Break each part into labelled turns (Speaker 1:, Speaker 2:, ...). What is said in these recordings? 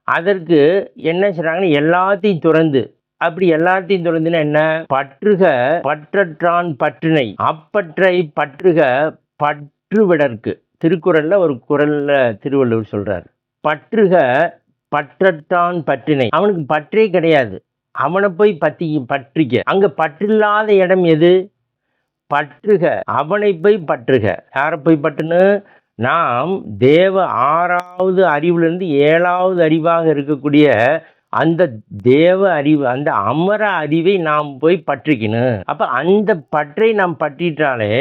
Speaker 1: அதற்கு என்ன செய்றாங்கன்னா, எல்லாத்தையும் துறந்து அப்படி எல்லாத்தையும் துறந்துன்னா என்ன? பற்றுக பற்றற்றான் பற்றினை அப்பற்றை பற்றுக பற்றுவிடற்கு. திருக்குறள்ல ஒரு குறள்ல திருவள்ளுவர் சொல்றார். பற்றுக பற்றற்றான் பற்றினை. அவனுக்கு பற்றே கிடையாது. அவனை போய் பற்றிக்க. அங்க பற்றில்லாத இடம் எது? பற்றுக. அவனை போய் பற்றுக. யாரை போய் பற்றுன்னு? நாம் தேவ 6வது அறிவிலிருந்து 7வது அறிவாக இருக்கக்கூடிய அந்த தேவ அறிவு, அந்த அமர அறிவை நாம் போய் பற்றிக்கணும். அப்ப அந்த பற்றை நாம் பற்றிட்டாலே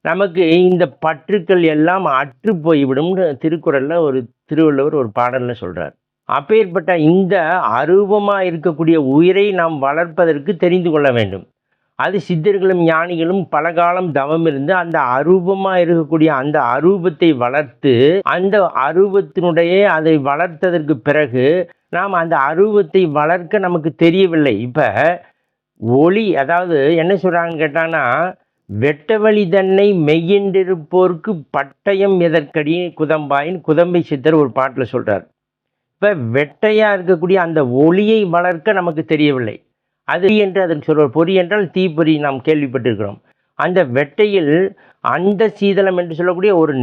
Speaker 1: நமக்கு இந்த பற்றுக்கள் எல்லாம் அற்று போய்விடும்னு திருக்குறள்ல திருவள்ளுவர் ஒரு பாடல்ல சொல்றார். அப்பேற்பட்ட இந்த அரூபமா இருக்கக்கூடிய உயிரை நாம் வளர்ப்பதற்கு தெரிந்து கொள்ள வேண்டும். அது சித்தர்களும் ஞானிகளும் பல காலம் தவம் இருந்து அந்த அரூபமா இருக்கக்கூடிய அந்த அரூபத்தை வளர்த்து, அந்த அரூபத்தினுடைய அதை வளர்த்ததற்கு பிறகு நாம் அந்த அரூபத்தை வளர்க்க நமக்கு தெரியவில்லை. இப்ப ஒளி, அதாவது என்ன சொல்றாங்கன்னு கேட்டானா, வெட்டவழி தன்னை மெய்யென்றிருப்போர்க்கு பட்டயம் எதற்கடி குதம்பாயின்னு குதம்பை சித்தர் ஒரு பாட்டுல சொல்றார். இப்ப வெட்டையா இருக்கக்கூடிய அந்த ஒளியை வளர்க்க நமக்கு தெரியவில்லை. அது என்று அதற்கு சொல்வார். பொறி என்றால் தீப்பொறி, நாம் கேள்விப்பட்டிருக்கிறோம். அந்த வெட்டையில் அந்த சீதளம் என்று சொல்லக்கூடிய ஒரு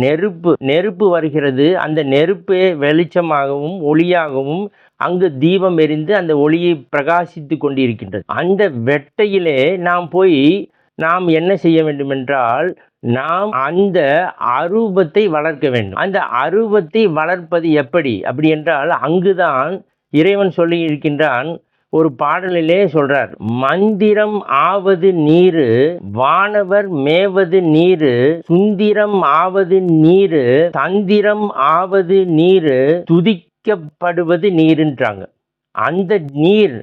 Speaker 1: நெருப்பு வருகிறது. அந்த நெருப்பே வெளிச்சமாகவும் ஒளியாகவும் அங்கு தீபம் எரிந்து அந்த ஒளியை பிரகாசித்து கொண்டிருக்கின்றது. அந்த வெட்டையிலே நாம் என்ன செய்ய வேண்டும் என்றால், நாம் அந்த அரூபத்தை வளர்க்க வேண்டும். அந்த அரூபத்தை வளர்ப்பது எப்படி? அப்படி என்றால் அங்குதான் இறைவன் சொல்லி இருக்கின்றான். ஒரு பாடலிலே சொல்றார், மந்திரம் ஆவது நீரு வானவர் மேவது நீரு சுந்திரம் ஆவது நீரு தந்திரம் ஆவது நீரு துதிக்கப்படுவது நீருன்றாங்க. அந்த நீர்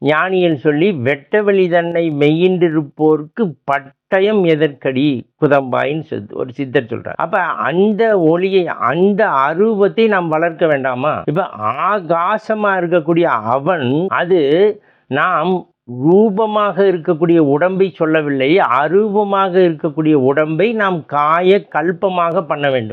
Speaker 1: ஞானியல் சொல்லி வெட்டவெளி தன்னை மெய்யின்றிருப்போர்க்கு பட்டயம் எதற்கடி குதம்பாயின்னு ஒரு சித்தர் சொல்றார். அப்ப அந்த ஒளியை, அந்த அரூபத்தை நாம் வளர்க்க வேண்டாமா? இப்ப ஆகாசமா இருக்கக்கூடிய அவன், அது நாம் ரூபமாக இருக்கக்கூடிய உடம்பை சொல்லவில்லை, அரூபமாக இருக்கக்கூடிய உடம்பை நாம் காய கல்பமாக பண்ண வேண்டும்.